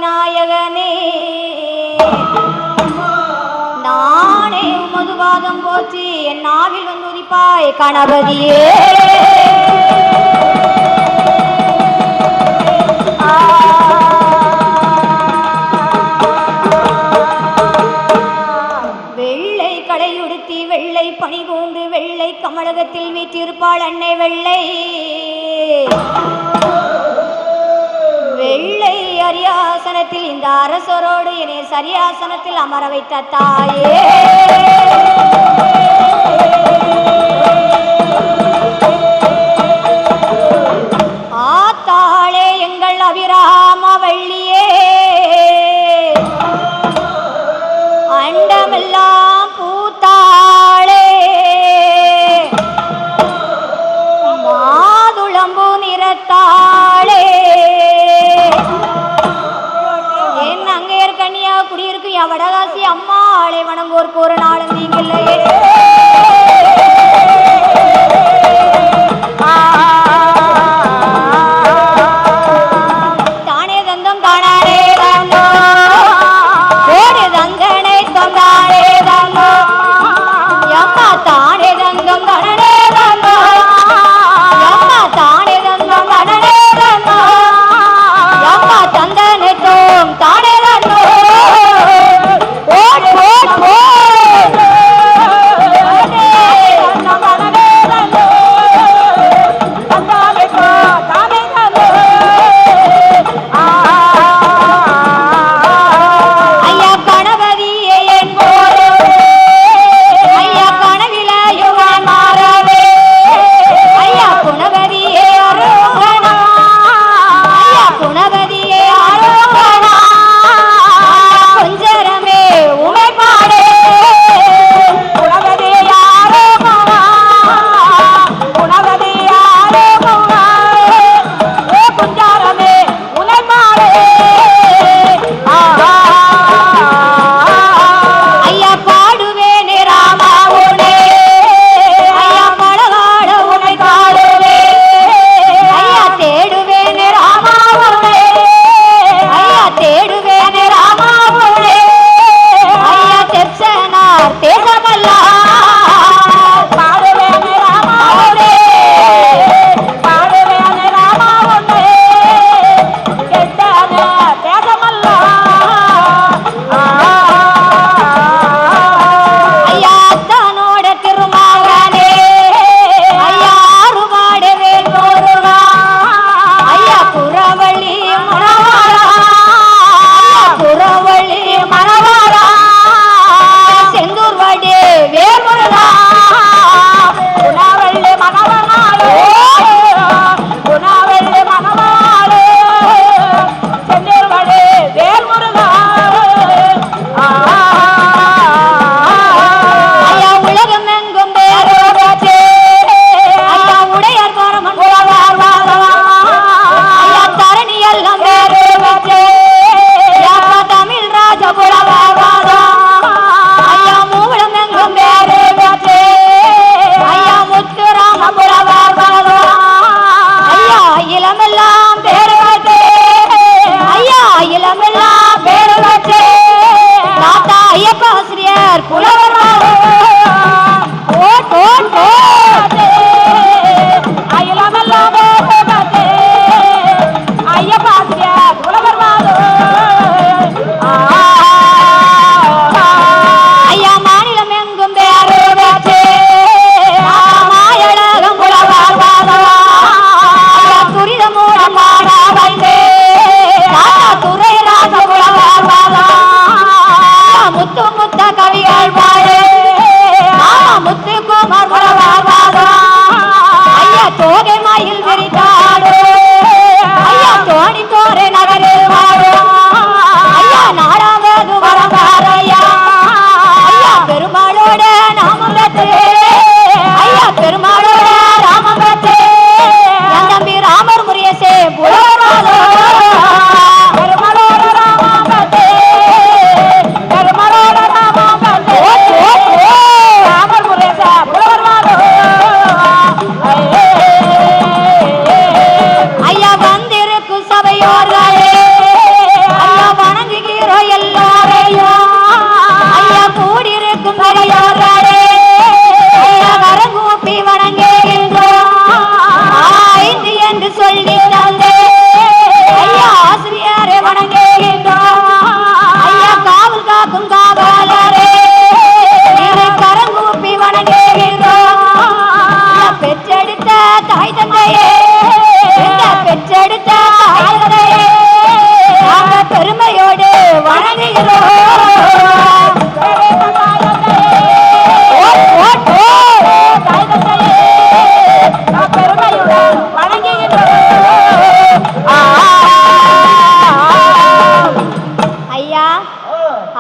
விநாயகனே நானே மதுவாதம் போச்சு என் நாவில் வந்து உதிப்பாய் கணபதியே வெள்ளை கடையுடுத்தி வெள்ளை பனி பூண்டு வெள்ளை கமலகத்தில் வீற்றிருப்பாள் அன்னை வெள்ளை வெள்ளை அரியாசனத்தில் இந்த அரசரோடு என்னை சரியாசனத்தில் அமர வைத்த தாயே ஆத்தாளே எங்கள் அபிராம வள்ளியே அண்டமெல்லாம் பூத்தாளே மாதுளம்பூ நிறத்தாளே என் அங்கையர் கன்னியா குடியிருக்கு என் வடகாசி அம்மா ஆளை வணங்குவோருக்கு ஒரு நாளும் நீங்கில்லையே தானே தந்தம் தானாரே தந்தோ ஓடு தந்தனை தந்தாரே தந்தோ எம்மா தானே தந்தம் தனனே தந்தோ எம்மா தானே தந்தம் தனனே தந்தோ எம்மா தந்தனை தோம் தானே தந்தோ ஓடு ஓடு ஓடு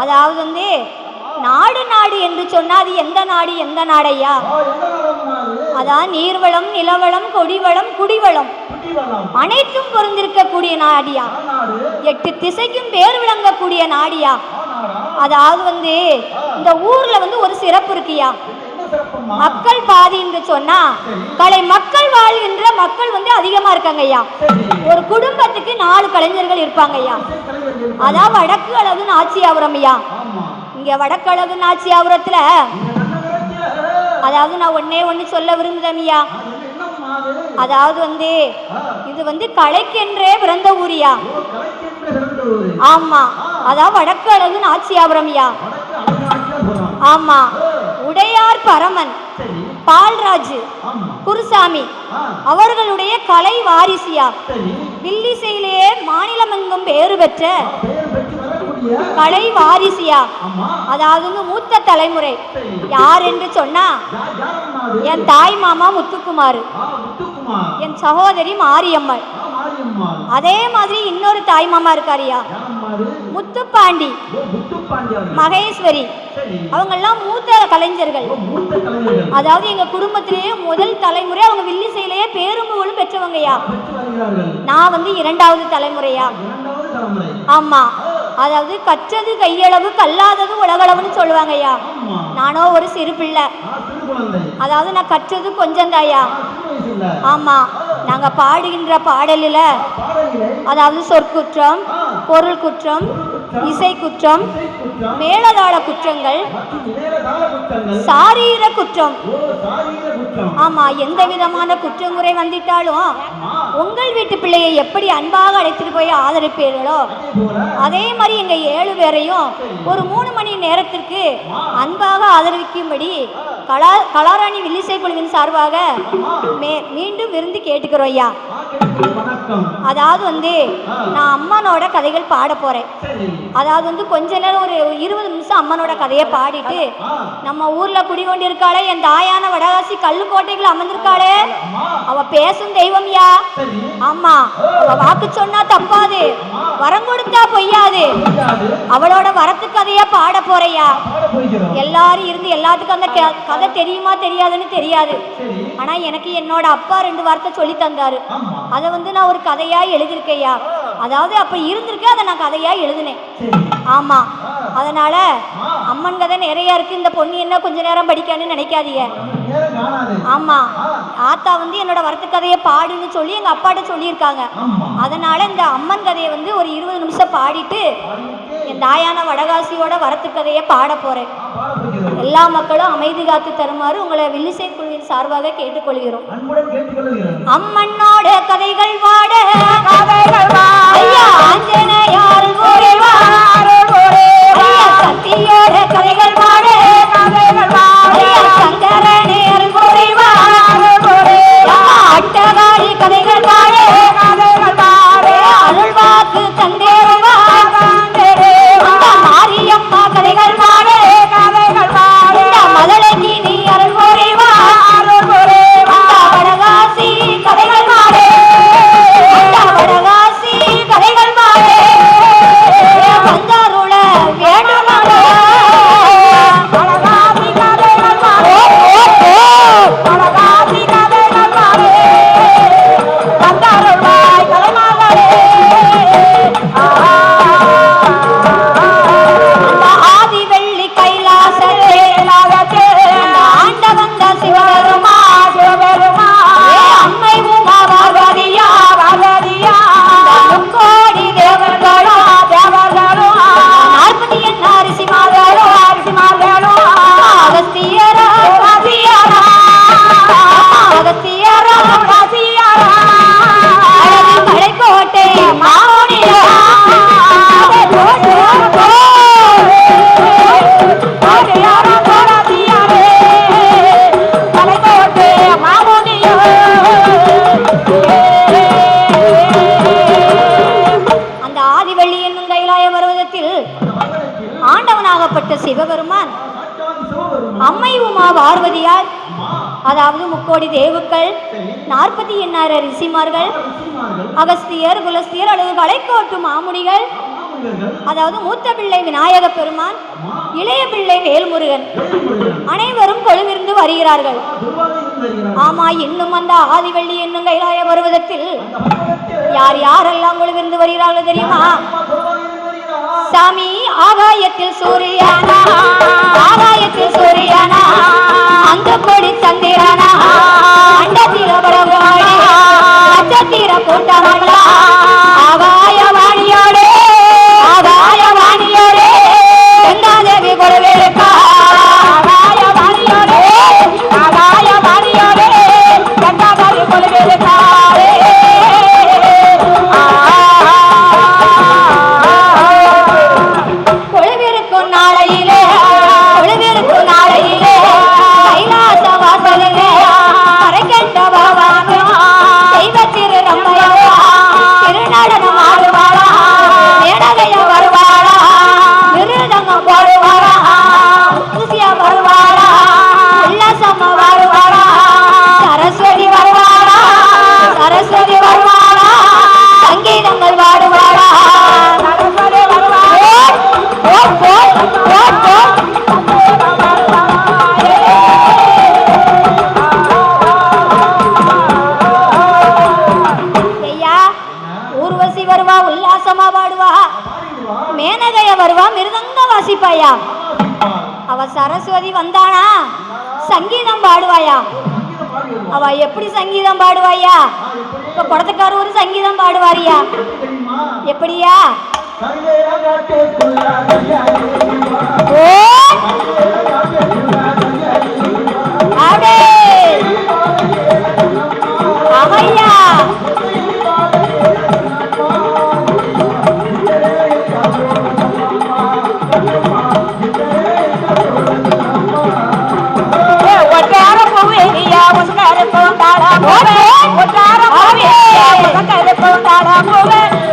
அதாவது வந்து நாடு நாடு என்று சொன்னா அது எந்த நாடு எந்த நாடையா? அதான் நீர்வளம், நிலவளம், கொடிவளம், குடிவளம் அனைத்தும் பொருந்திருக்கக்கூடிய நாடியா. 8 திசைக்கும் பேர் விளங்கக்கூடிய நாடியா. அதாவது வந்து இந்த ஊர்ல வந்து ஒரு சிறப்பு இருக்கியா. மக்கள் பாதி என்று சொன்னா கலை மக்கள் வாழ்கின்ற மக்கள் வந்து அதிகமா இருக்காங்க ஐயா. ஒரு குடும்பத்துக்கு 4 கலைஞர்கள் இருப்பாங்க ஐயா. அதான் வடக்கு அழகு நாச்சியாபுரம் ஐயா. இங்க வடக்கு அழகு நாச்சியாபுரத்துல அதாவது நான் ஒண்ணு சொல்ல விரும்புதேன் ஐயா. அதாவது வந்து இது வந்து கலைக்கென்றே பிறந்த ஊரியா. ஆமா, அதான் வடக்கு அழகு நாச்சியாபுரம் ஐயா. ஆமா, உடையார் பரமன் பால்ராஜ் குருசாமி அவர்களுடைய கலை வாரிசியா. வில்லிசையிலேயே மாநிலமெங்கும் பேறு பெற்ற கலை வாரிசியா. அதாவது மூத்த தலைமுறை யார் என்று சொன்னா என் தாய் மாமா முத்துக்குமார், என் சகோதரி மாரியம்மாள். அதே மாதிரி இன்னொரு தாய் மாமா இருக்காரியா முத்துப்பாண்டி, மகேஸ்வரி. அவங்கெல்லாம் மூத்த கலைஞர்கள். அதாவது எங்க குடும்பத்திலேயே முதல் தலைமுறை அவங்க வில்லிசையிலேயே பேரும் புகழும் பெற்றவங்கயா. நான் வந்து 2வது தலைமுறையா. ஆமா, அதாவது கற்றது கையளவு கல்லாதது உலகளவுன்னு சொல்லுவாங்கய்யா. நானோ ஒரு சிறு பிள்ளை. அதாவது நான் கற்றது கொஞ்சம் தாயா. ஆமா, நாங்க பாடுகின்ற பாடலில் அதாவது சொற்குற்றம், பொருள் குற்றம், இசை குற்றம், மேலதாள குற்றங்கள், சாரீர குற்றம். ஆமா, எந்த விதமான குற்றமுறை வந்துட்டாலும் உங்கள் வீட்டு பிள்ளையை எப்படி அன்பாக அழைத்துட்டு போய் ஆதரிப்பீர்களோ அதே மாதிரி எங்க 7 பேரையும் ஒரு 3 மணி நேரத்திற்கு அன்பாக ஆதரிக்கும்படி கலாராணி வில்லிசை குழுவின் சார்பாக மீண்டும் விருந்து கேட்டுக்கிறோம் ஐயா. அதாவது வந்து நான் அம்மனோட கதைகள் பாட போறேன். அதாவது வந்து கொஞ்ச நேரம் ஒரு 20 நிமிஷம் அம்மனோட கதையை பாடிட்டு நம்ம ஊர்ல குடிகொண்டிருக்காளே என் தாயான வடகாசி கல்லுக்கோட்டைகள் அமர்ந்திருக்காளே அவ பேசும் தெய்வம்யா. ஆமா, அவ வாக்கு சொன்னா தப்பாது, வரம் கொடுத்தா பொய்யாது. அவளோட வரத்து கதையா பாட போறையா. எல்லாரும் இருந்து எல்லாத்துக்கும் அந்த கதை தெரியுமா தெரியாதுன்னு தெரியாது. ஆனா எனக்கு என்னோட அப்பா 2 வார்த்தை சொல்லி தந்தாரு. அதை வந்து நான் ஒரு கதையா எழுதிருக்கையா. அதாவது அப்ப இருந்திருக்கு, அதை நான் கதையா எழுதினேன். ஆமா, அதனால அம்மன் கதை நிறைய இருக்கு. இந்த பொண்ணு என்ன கொஞ்ச நேரம் படிக்கான்னு நினைக்காதீங்க. ஆமா, ஆத்தா வந்து என்னோட வரத்து கதையை பாடுன்னு சொல்லி எங்க அப்பாட்ட சொல்லியிருக்காங்க. அதனால இந்த அம்மன் கதையை வந்து ஒரு 20 நிமிஷம் பாடிட்டு என் தாயான வடகாசியோட வரத்து கதையை பாட போறேன். எல்லா மக்களும் அமைதி காத்து தருமாறு உங்களை வில்லிசை குழுவின் சார்பாக கேட்டுக்கொள்கிறோம். அம்மனோட கதைகள் பாட ஐயா ஆஞ்சநேயர் சக்தியோட கதைகள் பாட ஐயா சங்கரநேயர் அட்டகாரி கதைகள் பாட அருள்வாக்கு தந்தேருவா மாரியம்மா கதைகள் பாட மதலைக்கு நீ அருள் புரிவா வடகாசி கதைகள் பாடு வடகாசி கதைகள் பாடு வந்தாருள வேண்டுமாட வடகாசி கதைகள் பாடு வடகாசி கதைகள் பாடு வந்தாருளாய் கலைமகளே ஆதி வெள்ளி கைலாசத்தே ஆண்ட வந்த சிவபெருமா அம்மை உமா பார்வதியா முக்கோடி தேவர்களோ 40 அரிசிமார்களோ அகஸ்தியரா மலைக்கோட்டை மாமுனியா அந்த ஆதிவள்ளி என்னும் கைலாய பர்வதத்தில் ஆண்டவனாகப்பட்ட சிவபெருமான் அம்மை உமா பார்வதியால் அதாவது முக்கோடி தேவுக்கள் 40 ரிஷிமார்கள் அகஸ்தியர் குலஸ்தியர் அல்லது கலைக்கோட்டு மாமுனிகள் அதாவது மூத்த பிள்ளை விநாயக பெருமான், இளைய பிள்ளை வேல்முருகன் அனைவரும் கொழுவிருந்து வருகிறார்கள். ஆமா, இன்னும் அந்த ஆதிவள்ளி என்னும் கைலாய பருவதத்தில் யார் யாரெல்லாம் கொழுவிருந்து வருகிறார்கள் தெரியுமா? சாமி ஆகாயத்தில் சூரியனா, ஆகாயத்தில் சூரியனா, அந்த கொடி சந்திரனா, அண்டத்தில பரவாடி அச்சத்திர கூட்டமல்லா, ஆகாயவாணியோடு ஆகாயவாணியோடு கங்காதேவி கொழுவிருக்கா, ஆகாயவாணியோடு ஆகாயவாணியோடு கங்காதேவி கொழுவிருக்காரே. கொழுவிருக்கும் நாளையிலே கொழுவிருக்கும் நாளையிலே கைலாச வாசலிலே கரைக்கட்ட பகவான் தெய்வ திரு ரம்பையவா திருநடனம் ஆடுவாளா, மேடகைய வருவாளா, மிருதங்கம் போடுவாளா, ஊசிய வருவாளா, உல்லாசம்ம வருவாளா, சரஸ்வதி வருவாளா, சரஸ்வதி வருவாளா, சங்கீதங்கள் பாடுவாளா, சரஸ்வதி வருவாளா. ஊர்வசி வருவா, உல்லாசமா பாடுவா, மேனகைய வருவா, மிருதங்க வாசிப்பாயா. அவ சரஸ்வதி வந்தானா சங்கீதம் பாடுவாயா. அவ எப்படி சங்கீதம் பாடுவாயா? இப்ப குடத்துக்கார ஒரு சங்கீதம் பாடுவாரியா. எப்படியா? அவையா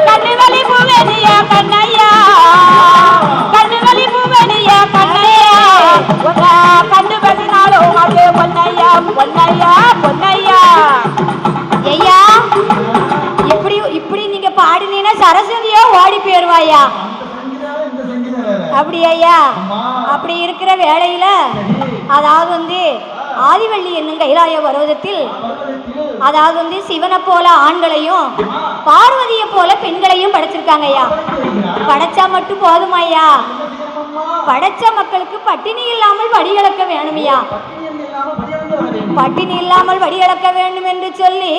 கண்ணுவலி பூவனியா கண்ணையா, கண்ணுவலி பூவனியா கண்ணையா, கண்ணு பசினாலும் அது பொன்னையா பொன்னையா பொன்னையா. ஐயா, இப்படி இப்படி நீங்க பாடினீங்கன்னா சரஸ்வதியா ஓடி போயிருவாயா. அப்படி ஐயா, அப்படி இருக்கிற வேளையில அதாவது ஆதிவள்ளி என்னும் கைலாய பர்வதத்தில் அதாவது சிவனை போல ஆண்களையும் பார்வதியை போல பெண்களையும் படைச்சிருக்காங்க ஐயா. படைச்சா மட்டும் போதும் ஐயா, படைச்ச மக்களுக்கு பட்டினி இல்லாமல் வடிகளக்க வேணுமையா. பட்டினி இல்லாமல் வடிகளக்க வேண்டும் என்று சொல்லி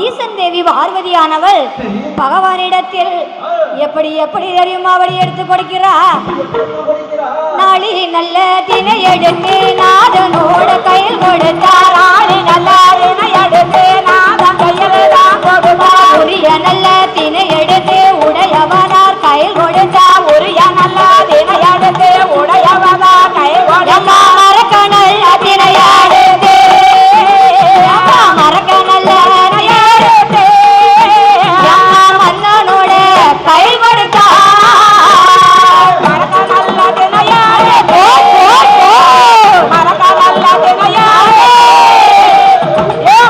ஈசன் தேவி பார்வதியானவள் பகவானிடத்தில் எப்படி எப்படி தெரியுமா வழி எடுத்து கொடுக்கிறா. நாளி நல்ல தினை எடுத்து நாதனோட கையில் கொடுத்தார், நாளி நல்ல தினை எடுத்து நாதன் கையில் தான் கொடுத்தார், உரிய நல்ல தினை எடுத்து உடையவனார் கையில் கொடுத்தார், உரிய நல்ல தினை எடுத்து உடையவனார் கையில் கொடுத்தார், மறக்க நல்ல தினையாடுது மறக்க நல்ல தினையாடுது மன்னனோட கை கொடுத்தார், மறக்க நல்ல தினையாடுது மறக்க நல்ல தினையாடுது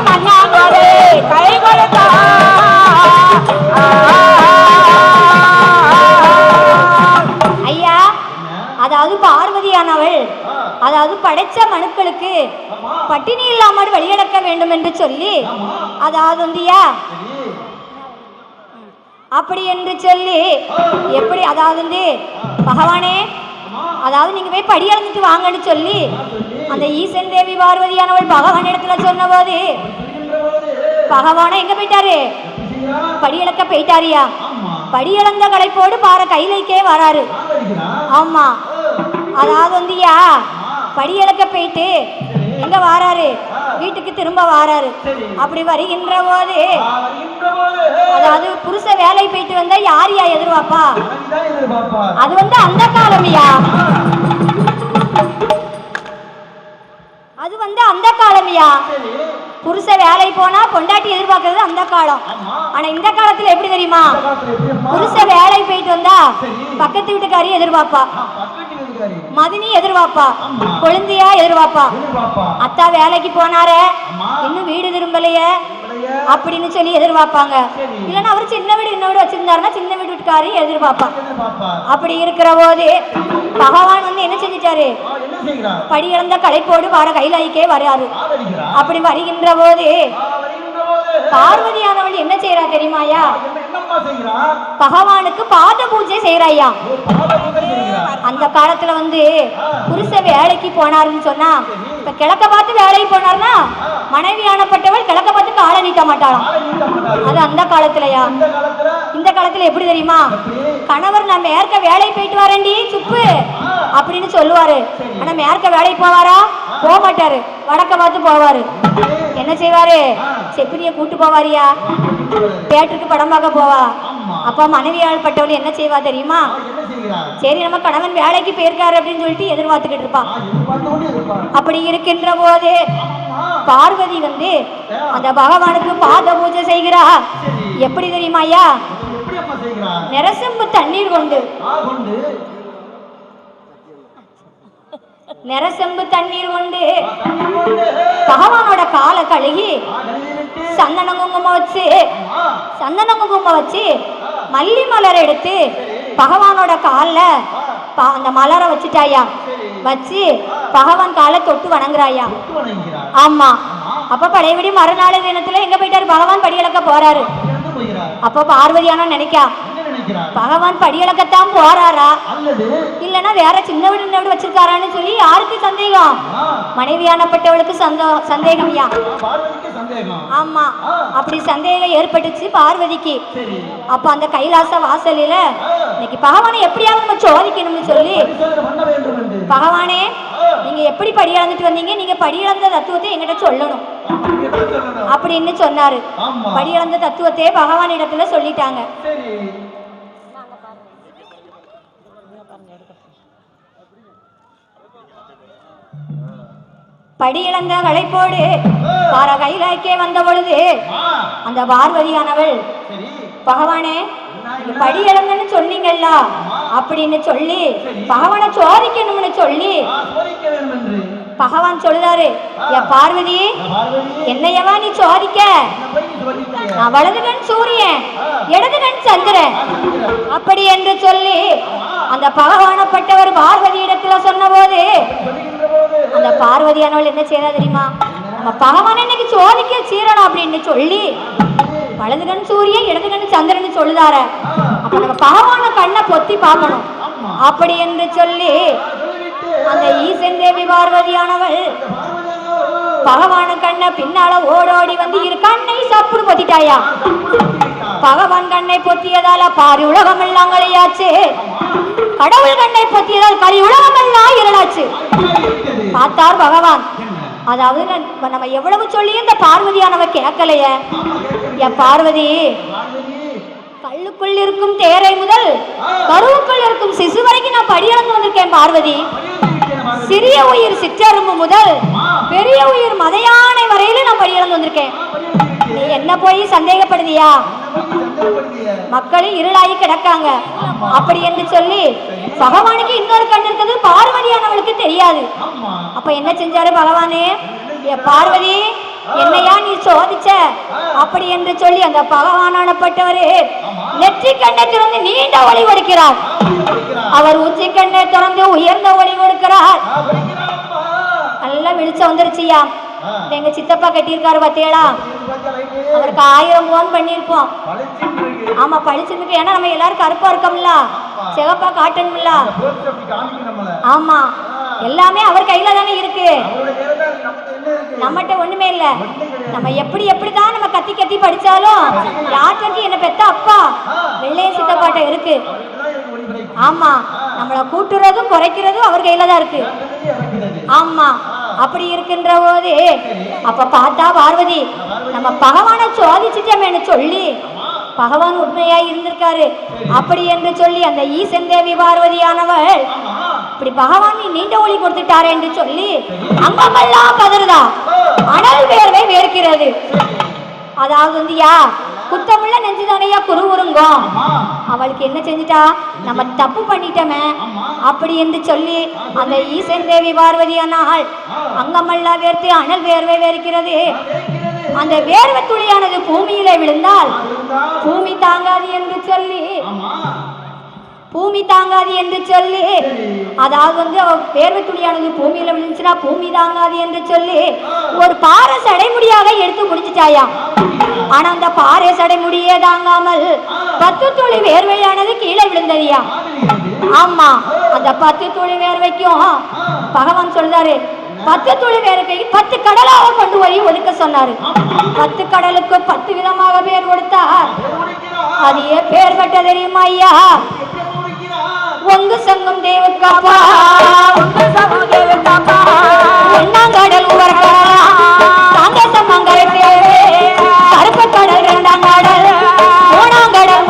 மன்னனோட கை கொடுத்தார். ஐயா, அதாவது பார்வதியானவள் அதாவது படைச்ச மனுக்களுக்கு பட்டினி இல்லாமல் வழியடக்க வேண்டும் என்று சொல்லி அதாவது அப்படி என்று சொல்லி எப்படி அதாவது பகவானே அதாவது நீங்க போய் படி அளந்துட்டு வாங்கன்னு சொல்லி அந்த ஈசன் தேவி பார்வதியானவள் பகவான் இடத்துல சொன்ன போது பகவான எங்க போயிட்டாரு? படியளக்க போயிட்டாரியா. படியளந்த களைப்போடு பாரு கைலைக்கே வராரு. ஆமா, அதாவது படியளக்க போயிட்டு எங்க வாராரு? வீட்டுக்கு திரும்ப வாராரு. அப்படி வருகின்ற போது அதாவது புருஷ வேலை போயிட்டு வந்தா யாரையா எதிர்பார்ப்பா? அது அந்த காலமியா, அது அந்த காலமியா. புருஷ வேலை போனா பொண்டாட்டி எதிர்பார்க்கறது அந்த காலம். ஆனா இந்த காலத்துல எப்படி தெரியுமா? புருஷ வேலை போயிட்டு வந்தா பக்கத்து வீட்டுக்காரி எதிர்பார்ப்பா, மதினி எதிர்பார்ப்பா, கொழுந்தியா எதிர்பார்ப்பா. அத்தா வேலைக்கு போனாரே இன்னும் வீடு திரும்பலையே, அப்படின்னு சொல்லி எதிர்பார்ப்பாங்க. இல்லைன்னா அவர் சின்ன வீடு இன்ன வீடு வச்சிருந்தாருன்னா சின்ன வீட்டுக்காரி எதிர்பார்ப்பான். அப்படி இருக்கிற போது பகவான் வந்து என்ன செஞ்சிட்டாரு, படி இழந்த களைப்போடு வர கைலாய்க்கே வராரு. அப்படி வருகின்ற போது பார்வதியானவள் என்ன செய்யறா தெரியுமாயா, பகவானுக்கு பாத பூஜை செய்யறாயா. அந்த காலத்துல வந்து புருஷ வேலைக்கு போனாருன்னு சொன்னா, இப்ப கிழக்க பார்த்து வேலைக்கு போனார்னா மனைவியானப்பட்டவள் கிழக்க பார்த்து காலை நீட்ட மாட்டாளாம். அது அந்த காலத்துலயா. இந்த காலத்துல எப்படி தெரியுமா, கணவர் நான் மேற்க வேலைக்கு போயிட்டு வரேன்டி சுப்பு அப்படின்னு சொல்லுவாரு. ஆனா மேற்க வேலைக்கு போவாரா, போக மாட்டாரு, வடக்க பார்த்து போவாரு. என்ன செய்வாரு, செப்பினிய கூட்டு போவாரியா, தியேட்டருக்கு படம் பார்க்க போவா. அப்ப மனைவியால் பட்டவள் என்ன செய்வா தெரியுமா, சரி நம்ம கணவன் வேலைக்கு போயிருக்காரு அப்படின்னு சொல்லிட்டு எதிர்பார்த்துக்கிட்டு இருப்பா. அப்படி இருக்கின்ற போது பார்வதி வந்து அந்த பகவானுக்கு பாத பூஜை செய்கிறா. எப்படி தெரியுமாயா, நெரசம்பு தண்ணீர் கொண்டு நெரசம்பு தண்ணீர் கொண்டு பகவானோட காலை கழுகி சந்தன குங்குமம் வச்சு மல்லி மலரை எடுத்து பகவானோட காலில் அந்த மலரை வச்சுட்டாயா, வச்சு பகவான் காலை தொட்டு வணங்குறாயா. ஆமா. அப்ப பழையபடி மறுநாள் தினத்துல எங்க போயிட்டாரு, பகவான் படியளக்க போறாரு. அப்ப பார்வதியான நினைக்கா, பகவான் படியளக்கத்தான் போறாரா இல்லன்னா வேற சின்ன வீடு வச்சிருக்காரான்னு சொல்லி யாருக்கு சந்தேகம், மனைவியானப்பட்டவளுக்கு சந்தேகம்யா. ஆமா. அப்படி சந்தேகம் ஏற்பட்டுச்சு பார்வதிக்கு. அப்ப அந்த கைலாச வாசலில இன்னைக்கு பகவானை எப்படியாவது நம்ம சோதிக்கணும்னு சொல்லி, பகவானே நீங்க எப்படி படியளந்துட்டு வந்தீங்க, நீங்க படியளந்த தத்துவத்தை எங்கிட்ட சொல்லணும் அப்படின்னு சொன்னாரு. படியளந்த தத்துவத்தை பகவான் இடத்துல சொல்லிட்டாங்க. படி இழந்த களைப்போடு பார கைலாய்க்கே வந்த பொழுது அந்த பார்வதியானவள், பகவானே படி இழந்தன்னு சொன்னீங்கல்ல அப்படின்னு சொல்லி பகவானை சோதிக்கணும்னு சொல்லி பகவான் சொல்லுதாரு, பார்வதி என்னையவா நீ சோதிக்க, நான் வலதுகண் சூரியன் இடதுகண் சந்திரன் அப்படி என்று சொல்லி அந்த பகவானப்பட்டவர் பார்வதி இடத்துல சொன்ன போது அந்த பார்வதியானவள் என்ன செய்யறா தெரியுமா, நம்ம பகவான் இன்னைக்கு சோதிக்க சீரணும் அப்படின்னு சொல்லி வலதுகண் சூரியன் இடதுகண் சந்திரன் சொல்லுதார. அப்ப நம்ம பகவான கண்ணை பொத்தி பார்க்கணும் அப்படி என்று சொல்லி அந்த ஈசன் தேவி பார்வதியானவள் பகவான கண்ணை பின்னால ஓடோடி வந்து இரு கண்ணை சப்புடு பொத்திட்டாயா. பகவான் கண்ணை பொத்தியதால பாரி உலகம் எல்லாம் கழியாச்சு, கடவுள் கண்ணை பொத்தியதால் கலி உலகம் எல்லாம் இருளாச்சு. பார்த்தார் பகவான். அதாவது நம்ம எவ்வளவு சொல்லியும் இந்த பார்வதியானவ கேட்கலைய. பார்வதி கல்லுக்குள் இருக்கும் தேரை முதல் கருவுக்குள் இருக்கும் சிசு வரைக்கும் நான் படியளந்து வந்திருக்கேன் பார்வதி. சிறிய உயிர் சிற்றரும்பு முதல் பெரிய உயிர் மதையானை வரையில நான் படியளந்து வந்திருக்கேன். நீ என்ன போய் சந்தேகப்படுதியா, மக்களும் இருளாகி கிடக்காங்க அப்படி என்று சொல்லி பகவானுக்கு இன்னொரு கண் இருக்குது, பார்வதியானவளுக்கு தெரியாது. அப்ப என்ன செஞ்சாரு பகவானே, பார்வதி என்னையா நீ சோதிச்ச அப்படி என்று சொல்லி அந்த பகவானானப்பட்டவரு நெற்றி கண்ணை திறந்து நீண்ட ஒளி கொடுக்கிறார். அவர் உச்சி கண்ணை திறந்து உயர்ந்த ஒளி கொடுக்கிறார். நல்லா விழிச்ச வந்துருச்சியா. எங்க சித்தப்பா கட்டியிருக்காரு பாத்தியலா, அவருக்கு 1000 போன் பண்ணிருப்போம். ஆமா பழிச்சிருக்கு. ஏன்னா நம்ம எல்லாரும் கருப்பா இருக்கோம்ல, சிவப்பா காட்டணும்ல. ஆமா எல்லாமே அவர் கையில தானே இருக்கு, நம்மகிட்ட ஒண்ணுமே இல்ல. நம்ம எப்படிதான் நம்ம கத்தி கத்தி படிச்சாலும் யாருக்கு என்ன பெத்த அப்பா வெள்ளைய சித்தப்பாட்ட இருக்கு. ஆமா நம்மளை கூட்டுறதும் குறைக்கிறதும் அவர் கையில தான் இருக்கு. ஆமா அப்படி இருக்கின்ற போது அப்ப பார்த்தா பார்வதி நம்ம பகவானை சோதிச்சுட்டோம்னு சொல்லி பகவான் உண்மையா இருந்திருக்காரு அப்படி என்று சொல்லி அந்த ஈசன் தேவி பார்வதியானவள் இப்படி பகவான் நீண்ட ஒளி கொடுத்துட்டாரு என்று சொல்லி அங்கமெல்லாம் பதறுதா, அனல் வேர்வை வேர்க்கிறது. அதாவது வந்துயா குத்தமுள்ள நெஞ்சுதானையா குறுகுறுங்கும். அவளுக்கு என்ன செஞ்சுட்டா, நம்ம தப்பு பண்ணிட்டோமே அப்படி என்று சொல்லி அந்த ஈசன் தேவி பார்வதியானால் அங்கமெல்லாம் வேர்த்து அனல் வேர்வை வேர்க்கிறது. அந்த வேர்வை துளியானது பூமியிலே விழுந்தால் பூமி தாங்காது என்று சொல்லி அதாவது வேர்வை துளியானது பூமியில விழுந்துச்சுன்னா பூமி தாங்காது என்று சொல்லி ஒரு பாறை சடைமுடியாக எடுத்து முடிச்சுட்டாயா. ஆனா அந்த பாறை சடைமுடியே தாங்காமல் 10 துளி வேர்வையானது கீழே விழுந்ததியா. ஆமா, அந்த 10 துளி வேர்வைக்கும் பகவான் சொல்றாரு, 10 துளி வேர்வைக்கு 10 கடலாக கொண்டு போய் ஒதுக்க சொன்னாரு. 10 கடலுக்கு 10 விதமாக பேர் கொடுத்தார். அது ஏன் பேர் பட்ட தெரியுமா ஐயா? ஒங்கு சங்கம் தேவக்காப்பா, ஒன்னாங்கடல் சாங்கசமங்கரை கருப்பு கடல் 2ஆம் கடல் 3ஆம் கடல்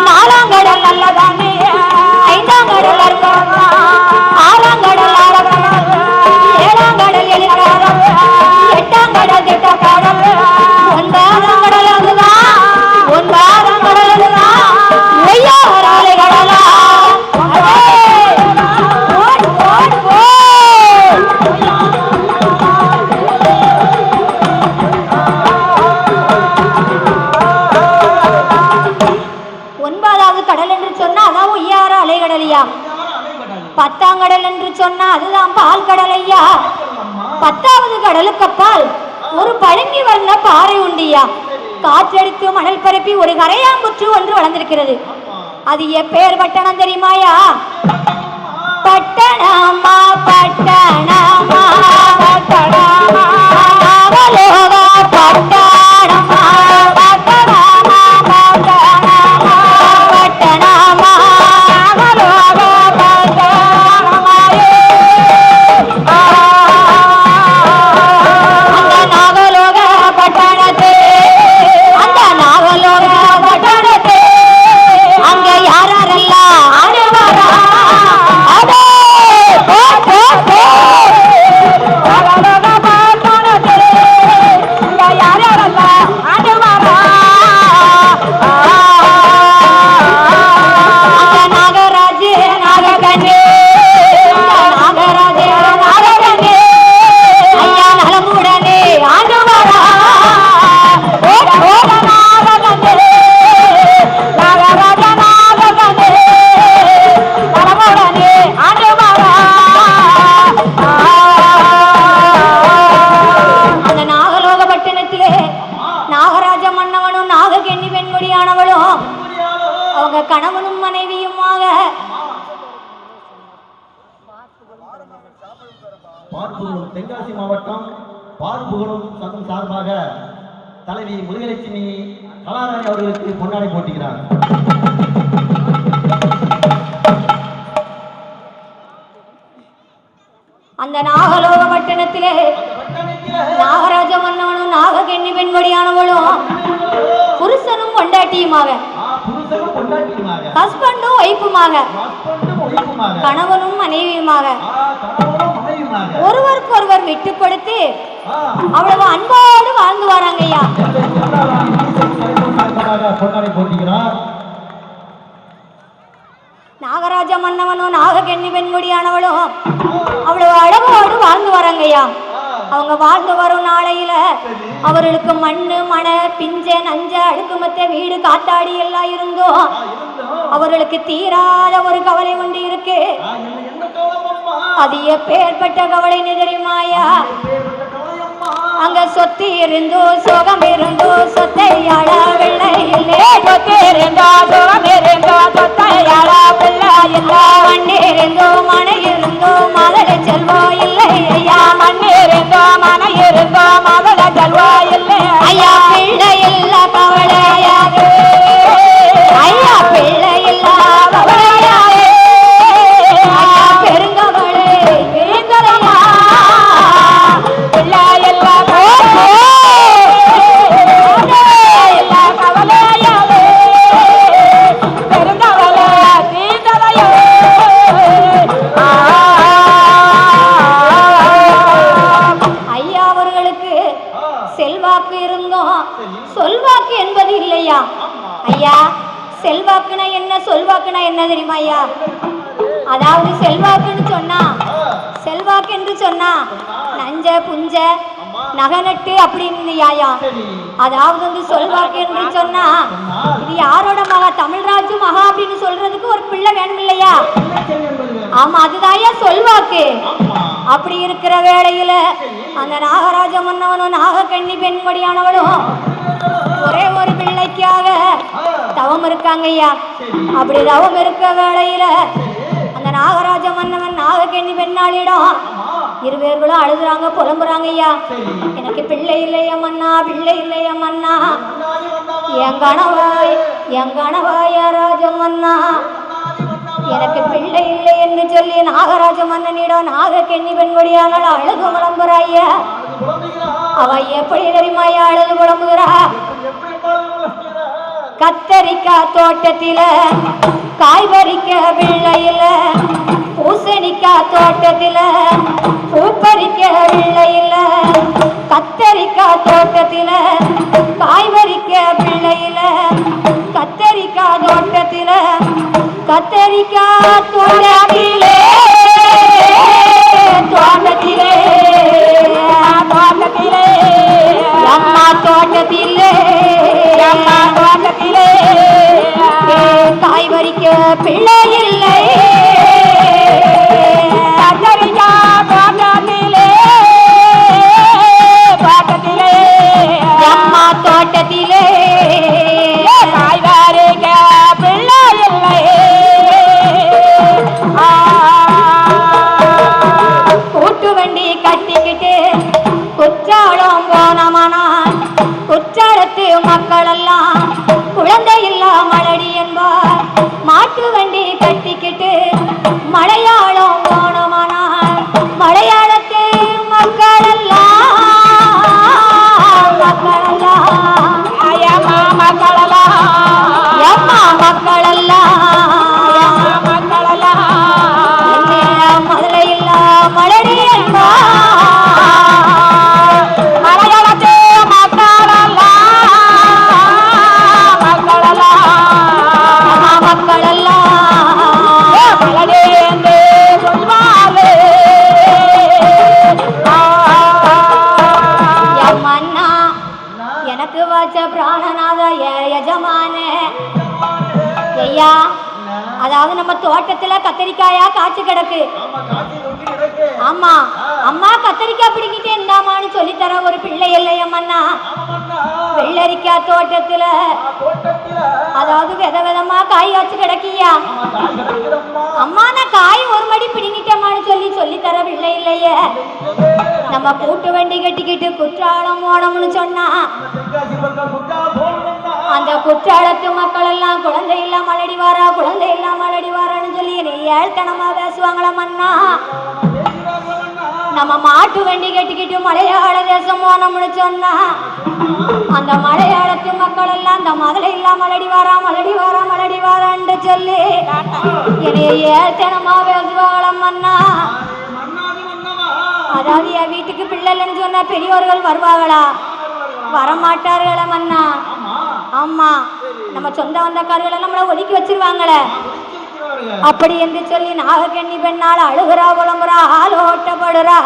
4ஆம் கடல் நல்லதானே 5ஆம் கடல் 6ஆம் கடல் 7ஆம் கடல் 8ஆம் கடல் திட்டக்கடல் 9ஆம் கடல் அதுதான் 9ஆம் கடல் அதுதான் ஒய்யாராலை கடலா. கடல் என்று சொன்னா அதான் ஒய்யார அலைகடலையா. 10ஆம் கடல் என்று சொன்னா அதுதான் பால் கடலையா. 10வது கடலுக்கு அப்பால் ஒரு பழங்கி வர்ண பாறை உண்டியா. காற்றடித்து மணல் பரப்பி ஒரு கரையாம்புற்று ஒன்று வளர்ந்திருக்கிறது. அது எப்பேர் பட்டணம் தெரியுமாயா? பட்டணமா பட்டணமா பட்டணமா அவலோகா பட்டணமா பட்டணமா பட்டணமா பட்டணமா அவலோகா பட்டணமா. அந்த நாகலோக பட்டணத்தே அந்த நாகலோக பட்டணத்தே அங்க யாரெல்லாம் ஆடுவாரா? அதே கணவனும் மனைவியுமாக பார்ப்புகளும் தென்காசி மாவட்டம் பார்ப்புகளும் சங்கம் சார்பாக தலைவி முருகலட்சுமி கலாராணி அவர்களுக்கு பொன்னாடை போட்டுகிறார். அந்த நாகலோக பட்டணத்திலே நாகராஜ மன்னவனும் நாககன்னி பெண்மணியானவளும் புருஷனும் பொண்டாட்டியுமாக ஹஸ்பண்டும் ஒய்ஃபுமாக கணவனும் மனைவியுமாக ஒருவருக்கு ஒருவர் விட்டுப்படுத்தி அவ்வளவு அன்போடு வாழ்ந்து வராங்க ஐயா. நாகராஜ மன்னவனும் நாககன்னி பெண்முடியானவளும் அவ்வளவு அழகோடு வாழ்ந்து வராங்க ஐயா. அவங்க வாழ்ந்து வரும் நாளையில அவர்களுக்கு மண்ணு மண பிஞ்ச நஞ்ச அடுக்குமத்த வீடு காத்தாடி எல்லாம் இருந்தோம். அவர்களுக்கு தீராத ஒரு கவலை ஒன்று இருக்கு. அது எப்பேற்பட்ட கவலைன்னு தெரியுமாயா? அங்க சொத்து இருந்தோ சுகம் இருந்தோ சொத்தையாள வெள்ளை இல்லே. சொத்து இருந்தோ சுகம் இருந்தோ சொத்தையாள பிள்ளை இல்லா. மண் இருந்தோ மனை இருந்தோ மதல செல்வோ இல்லை ஐயா. மண் இருந்தோ மனை இருந்தோ மதல செல்வோ இல்லை ஐயா. பிள்ளை இல்ல கவலையாது ஐயா. பிள்ளை இல்ல கவலையாது ஐயா. பெருங்கவளை பெருங்கலையா. பிள்ளை இல்ல சொல்வாக்கு என்பது இல்லையா ஐயா? செல்வாக்குனா என்ன சொல்வாக்குனா என்ன தெரியுமா ஐயா? அதாவது செல்வாக்குன்னு சொன்னா செல்வாக்கு என்று சொன்னா நஞ்ச புஞ்ச நகநட்டு அப்படின்னு யாயா. சரி. அதாவது வந்து சொல்வாக்கு என்று சொன்னா இது யாரோட மகா தமிழ்ராஜு மகா அப்படின்னு சொல்றதுக்கு ஒரு பிள்ளை வேணும் இல்லையா? ஆமா, அதுதாயா சொல்வாக்கு. அப்படி இருக்கிற வேளையில அந்த நாகராஜ மன்னவனும் நாகக்கண்ணி பெண்மடியானவளும் ஒரே ஒரு பிள்ளைக்காக தவம் இருக்காங்க ஐயா. அப்படி தவம் இருக்க வேளையில அந்த நாகராஜ மன்னவன் நாகக்கண்ணி பெண்ணாளிடம் இருவேர்களும் அழுகுறாங்க, புலம்புறாங்க ஐயா. எனக்கு பிள்ளை இல்லையா மன்னா, பிள்ளை இல்லையா மன்னா, என் கணவாய ராஜ மன்னா, எனக்கு பிள்ளை இல்லை என்று சொல்லி நாகராஜ மன்னனிடம் நாகக்கண்ணி பெண்மடியானால் அழுகு புலம்புறாய. அவ எப்படி தெரியுமாயா அழுது புலம்புகிறா? கத்தரிக்காய் தோட்டத்தில காய் பறிக்க பிள்ளையில, பூசணிக்காய் தோட்டத்தில பூ பறிக்க பிள்ளையில, கத்தரிக்காய் தோட்டத்தில காய் பறிக்க பிள்ளையில, கத்தரிக்காய் தோட்டத்தில கத்தரிக்காய் தோட்டத்திலே தோட்டத்திலே தோட்டத்திலே அம்மா தோட்டத்திலே அம்மா தோட்டத்திலே காய் பறிக்க பிள்ளை இல்லை. கத்தரிக்காய் தோட்டத்திலே தோட்டத்திலே அம்மா தோட்டத்திலே காய் பறிக்க பிள்ளை இல்லை. கூட்டு வண்டி கட்டிக்கிட்டு குற்றாலம் போனமானா குற்றாலத்து மக்கள் எல்லாம் குழந்தை இல்லா மலடி என்பார். மாட்டு வண்டி கட்டிக்கிட்டு மலையாளம் போனமானா மலையாளத்து மக்கள் எல்லாம் மக்கள் எல்லாம் ஐயம்மா மக்கள் எல்லாம் எம்மா மக்கள் எல்லாம் மக்கள் எல்லாம் மதுரை இல்லா மலடி என்பார். மலையாளத்து மக்கள் எல்லாம் மக்கள் எல்லாம் மக்கள் எல்லாம் மலடி என்று சொல்வாரு. மன்னா எனக்கு வச்ச பிராணநாத யஜமான ஐயா. அதாவது நம்ம தோட்டத்துல கத்தரிக்காயா காய்ச்சி கிடக்கு. ஆமா, அம்மா கத்தரிக்காய் பிடிக்கிட்டே இருந்தாமான்னு சொல்லித்தர ஒரு பிள்ளை இல்லையம்மன்னா. வெள்ளரிக்காய் தோட்டத்துல அதாவது வித விதமா காய் காய்ச்சி கிடக்கியா. அம்மா நான் காய் ஒரு மடி பிடிங்கிட்டேம்மான்னு சொல்லித்தர பிள்ளை இல்லையே. நம்ம கூட்டு வண்டி கட்டிக்கிட்டு குற்றாலம் போனோம்னு சொன்னா அந்த குற்றாலத்து மக்கள் எல்லாம் குழந்தை இல்லா மலடி வாரா, குழந்தை இல்லா மலடி வாரான்னு சொல்லி நீ ஏழ்த்தனமா பேசுவாங்களா மன்னா. நம்ம மாட்டு வண்டி கட்டிக்கிட்டு மலையாள தேசம் போனோம்னு சொன்னா அந்த மலையாளத்து மக்கள் எல்லாம் அந்த மதுரை இல்லா மலடி வாரா, மலடி வாரா, மலடி வாரான்னு சொல்லி என்னைய ஏழ்த்தனமா பேசுவாங்களா மன்னா. அதாவது என் வீட்டுக்கு பிள்ளை இல்லைன்னு சொன்னா பெரியோர்கள் வருவாங்களா? வரமாட்டார்கள மன்னா. ஆமா, நம்ம சொந்த வந்தக்காரர்கள் நம்மள ஒதுக்கி வச்சிருவாங்களே. அப்படி என்று சொல்லி நாகக்கண்ணி பெண்ணால் அழுகுறா, புலம்புறா, ஆளோட்டப்படுறா.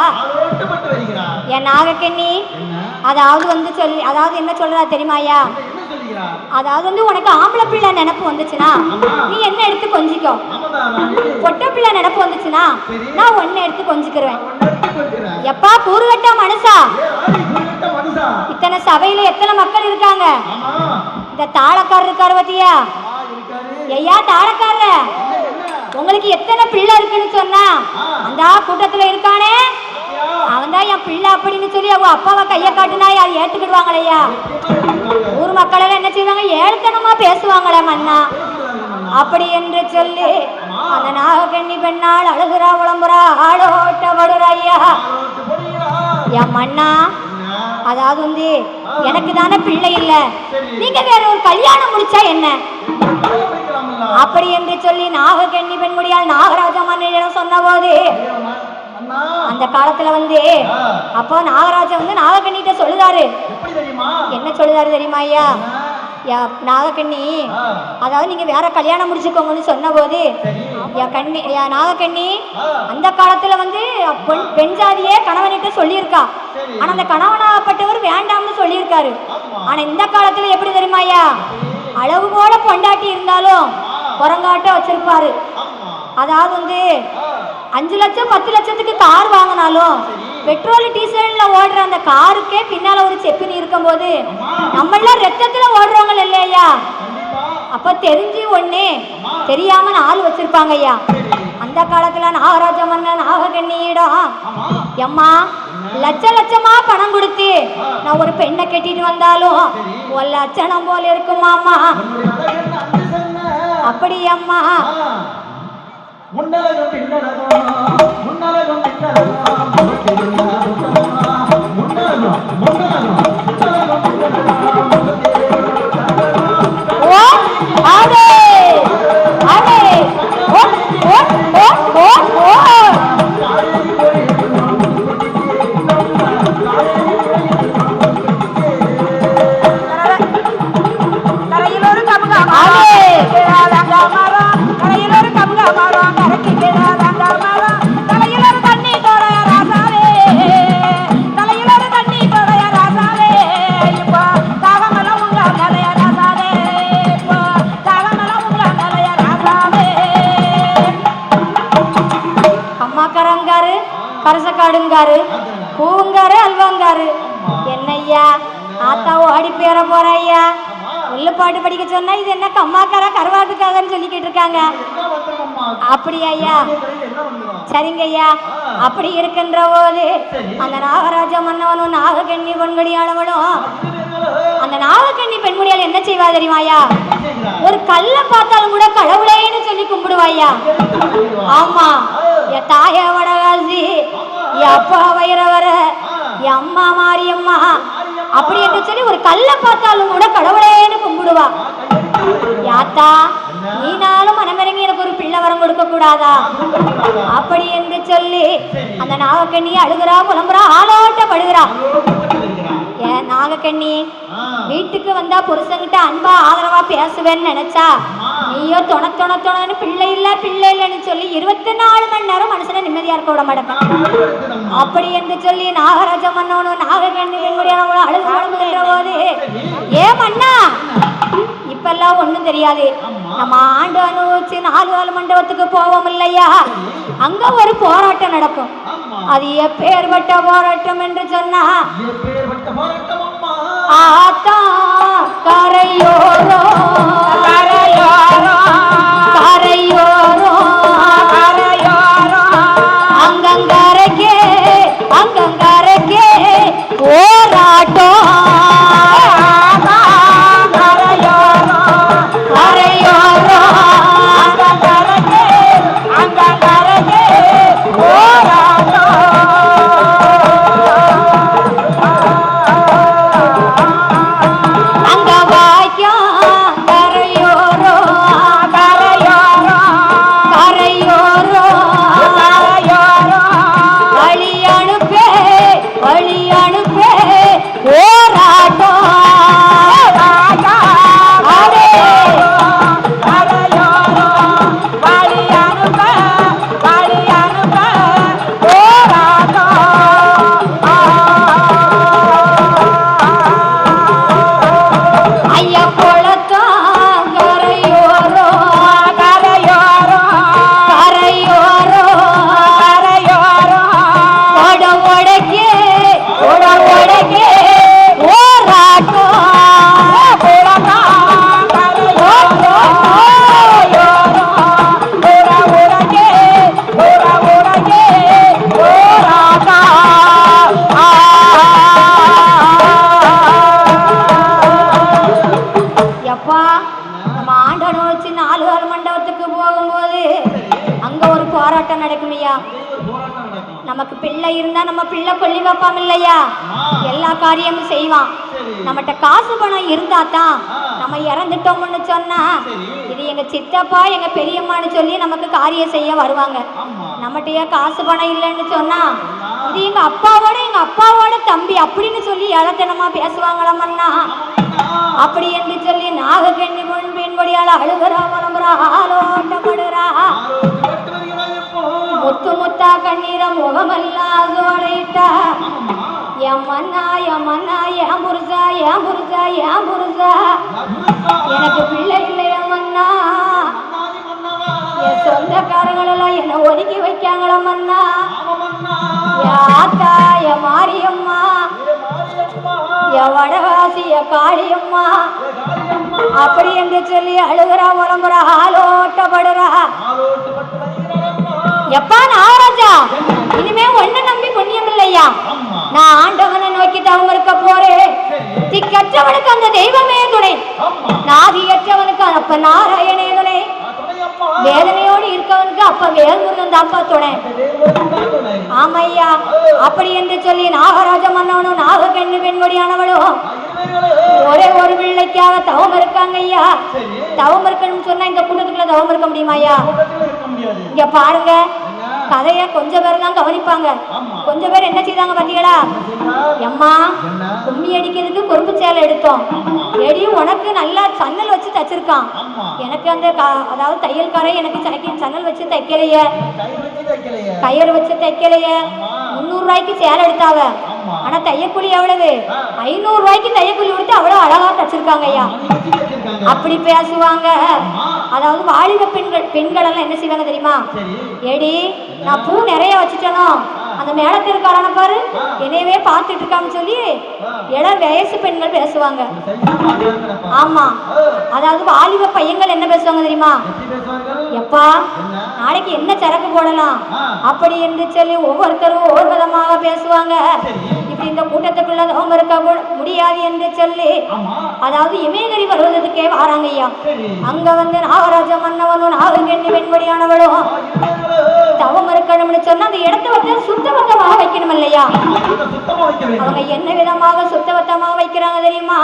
என் நாகக்கண்ணி அதாவது வந்து சொல்லி அதாவது என்ன சொல்றா தெரியுமாயா? அதாவது வந்து உனக்கு ஆம்பளை பிள்ளை நினைப்பு வந்துச்சுன்னா நீ என்ன எடுத்து கொஞ்சிக்கோ, பொட்டை பிள்ளை நினைப்பு வந்துச்சுன்னா நான் ஒன்னு எடுத்து கொஞ்சிக்கிறேன். எப்பா கூறுகட்ட மனுஷா, இத்தனை சபையில எத்தனை மக்கள் இருக்காங்க. இந்த தாளக்காரர் இருக்காரு பத்தியா? ஐயா தாளக்காரர, உங்களுக்கு எத்தனை பிள்ளை இருக்குன்னு சொன்னா அந்த கூட்டத்துல இருக்கானே அவன் தான் என் பிள்ளை அப்படின்னு சொல்லி அவங்க அப்பாவை கையை காட்டுனா யார் ஏத்துக்கிடுவாங்களையா? ஊர் மக்கள் எல்லாம் என்ன செய்வாங்க? ஏழ்த்தனமா பேசுவாங்களே மன்னா. அப்படி என்று சொல்லி அந்த நாகக்கண்ணி பெண்ணால் அழுகுறா, புலம்புறா, ஆளோட்டப்படுறா. ஐயா என் மன்னா, அதாவது வந்து எனக்கு தானே பிள்ளை இல்லை, நீங்க வேற ஒரு கல்யாணம் முடிச்சா என்ன? அப்படி என்று சொல்லி நாகக்கண்ணி பெண்முடியால் நாகராஜ மன்னனிடம் சொன்ன போது அந்த காலத்துல வந்து அப்போ நாகராஜா வந்து நாகக்கண்ணிட்ட சொல்லுதாரு. என்ன சொல்லுதாரு தெரியுமா ஐயா? நாகக்கண்ணி, அதாவது நீங்க வேற கல்யாணம் முடிச்சுக்கோங்கன்னு சொன்ன போது நாகக்கண்ணி அந்த காலத்துல வந்து பெண் ஜாதியே கணவன்கிட்ட சொல்லியிருக்கா. ஆனா அந்த கணவனாகப்பட்டவர் வேண்டாம்னு சொல்லியிருக்காரு. ஆனா இந்த காலத்துல எப்படி தெரியுமாயா, அளவு போல பொண்டாட்டி இருந்தாலும் குரங்காட்ட வச்சிருப்பாரு. அதாவது வந்து 5 லட்சம் 10 லட்சத்துக்கு கார் வாங்கினாலும் பெட்ரோல் டீசல்ல ஓடுற அந்த காருக்கே பின்னால ஒரு செப்பினி இருக்கும் போது நம்மளாம் ரத்தத்துல ஓடுறவங்க இல்லையா, அப்ப தெரிஞ்சு ஒண்ணு தெரியாம 4 வச்சிருப்பாங்க ஐயா. அந்த காலத்துல நாகராஜ மன்னன் நாகக்கண்ணியிடம், எம்மா லட்ச லட்சமா பணம் கொடுத்து நான் ஒரு பெண்ணை கட்டிட்டு வந்தாலும் ஒரு லட்சணம் போல இருக்குமாமா. அப்படி அம்மா கரசக்காடுங்காரு, பூங்காரு, அல்வாங்காரு. என்னய்யா ஆத்தா ஓடி பேர போற ஐயா, உள்ள பாட்டு படிக்க சொன்னா இது என்ன கம்மாக்காரா கருவாட்டுக்காரன்னு சொல்லிக்கிட்டு இருக்காங்க. அப்படியா ஐயா? சரிங்க ஐயா. அப்படி இருக்கின்ற போது அந்த நாகராஜ மன்னவனும் நாகக்கண்ணி பெண்குடியாளவளும், அந்த நாகக்கண்ணி பெண்குடியால் என்ன செய்வா தெரியுமாயா, ஒரு கல்ல பார்த்தாலும் கூட கடவுளேன்னு சொல்லி கும்பிடுவாயா. ஆமா, என் தாய வடகாசி, என் அப்பா வைரவர, என் அம்மா மாரியம்மா அப்படி என்று சொல்லி ஒரு கல்ல பார்த்தாலும் கூட கடவுளேன்னு கும்பிடுவா. யாத்தா நீனாலும் மனமிறங்கி எனக்கு ஒரு பிள்ளை வரம் கொடுக்க கூடாதா அப்படி என்று சொல்லி அந்த நாகக்கண்ணி அழுகிறா, புலம்புறா, ஆளாட்டப்படுகிறா. ஏன் நாகக்கண்ணி வீட்டுக்கு வந்தா புருஷன்கிட்ட அன்பா ஆதரவா பேசுவேன்னு நினைச்சா நீயோ தொணன்னு பிள்ளை இல்லைன்னு சொல்லி 24 மணி நேரம் மனுஷனை நிம்மதியா இருக்க விட மாட்டேன். அப்படி என்று சொல்லி நாகராஜ மன்னனும் நாகக்கண்ணி பெண்குடியானவங்களும் அழுகிற போது, ஏ மன்னா இப்பெல்லாம் ஒண்ணும் தெரியாது, நம்ம ஆண்டு அனுபவிச்சு 4 கால மண்டபத்துக்கு போவோம் இல்லையா, அங்க ஒரு போராட்டம் நடக்கும். அது எப்பேற்பட்ட போராட்டம் என்று சொன்னா, ஆத்தா கரையோரோ கரையோரோ கரையோரோ கரையோரோ அங்கங்கரைக்கே அங்கங்கரைக்கே போராட்டம். நமக்கு பிள்ளை இருந்தா நம்ம பிள்ளை கொல்லி வைப்பாம் இல்லையா, எல்லா காரியமும் செய்வான். நம்மகிட்ட காசு பணம் இருந்தா தான் நம்ம இறந்துட்டோம்னு சொன்னா இது எங்க சித்தப்பா எங்க பெரியம்மான்னு சொல்லி நமக்கு காரியம் செய்ய வருவாங்க. ஆமா நம்மகிட்டயே காசு பணம் இல்லைன்னு சொன்னா இது எங்க அப்பாவோட தம்பி அப்படின்னு சொல்லி ஏளத்தனமா பேசுவாங்களாமண்ணா. அப்படி என்று சொல்லி நாகக்கண்ணி பெண்படியால் அழுகிறா மரம்புறா ஆலோட்டப்படுறா. முத்து முத்தா கண்ணீர முகமெல்லாம் சோலையிட்டா. என் மன்னா என் புருஷா எனக்கு பிள்ளை இல்லையா மன்னா. என் சொந்தக்காரங்களெல்லாம் என்ன ஒதுக்கி வைக்காங்களா மன்னா. என் ஆத்தா என் மாரியம்மா என் வடவாசி என் காளியம்மா அப்படி என்று சொல்லி அழுகிறா உடம்புறா ஆலோட்டப்படுறா. எப்பா நாகராஜா இனிமே ஒன்ன நம்பி புண்ணியம் இல்லையா. நான் ஆண்டவனை நோக்கி தவம் இருக்க போறேன். திக்கற்றவனுக்கு அந்த தெய்வமே துணை, நாதியற்றவனுக்கு அப்ப நாராயணே துணை, வேதனையோடு இருக்கவனுக்கு அப்ப வேல்முருகன் தாப்பா துணை. ஆமையா அப்படி என்று சொல்லி நாகராஜ மன்னவனும் நாகக்கண்ணி பெண்மொழியானவளும் ஒரே ஒரு பிள்ளைக்காக தவம் இருக்காங்க ஐயா. தவம் இருக்கணும்னு சொன்னா இந்த கூட்டத்துக்குள்ள தவம் இருக்க முடியுமா ஐயா? இங்க பாருங்க, கதைய கொஞ்சம் பேர் தான் கவனிப்பாங்க. கொஞ்சம் பேர் என்ன செய்தாங்க பாத்தீங்களா? எம்மா கும்மி அடிக்கிறதுக்கு கொறுப்பு சேலை எடுத்தோம். எடி உனக்கு நல்லா சன்னல் வச்சு தச்சிருக்கான். எனக்கு அந்த அதாவது தையல்காரை எனக்கு சன்னல் வச்சு தைக்கலைய, கயிறு வச்சு தைக்கலைய. 300 ரூபாய்க்கு சேலை எடுத்தாவ. ஆனா தையக்கூலி எவ்வளவு? 500 ரூபாய்க்கு தையக்கூலி கொடுத்து அவ்வளவு அழகா தச்சிருக்காங்க ஐயா. அப்படி பேசுவாங்க. அதாவது வாலிப பெண்கள் எல்லாம் என்ன செய்வாங்க தெரியுமா? ஏடி நான் பூ நிறைய வச்சுட்டேனோ அந்த மேலத்திற்காரன பாரு என்னையவே பார்த்துட்டு இருக்கான்னு சொல்லி இளம் வயசு பெண்கள் பேசுவாங்க. ஆமா, அதாவது வாலிப பையன்கள் என்ன பேசுவாங்க தெரியுமா? எப்பா நாளைக்கு என்ன சரக்கு போடலாம் அப்படி என்று சொல்லி ஒவ்வொருத்தரும் ஒவ்வொரு விதமாக பேசுவாங்க. இப்படி இந்த கூட்டத்துக்குள்ள அவங்க இருக்க முடியாது என்று சொல்லி அதாவது இமயகிரி வருவதற்கே வாராங்க ஐயா. அங்க வந்து நாகராஜ மன்னவனும் நாகக்கண்ணி பெண்மொழியானவளும் தவம் இருக்கணும்னு சொன்னா அந்த இடத்த வந்து சுத்தபத்தமாக வைக்கணும் இல்லையா? அவங்க என்ன விதமாக சுத்தபத்தமாக வைக்கிறாங்க தெரியுமா?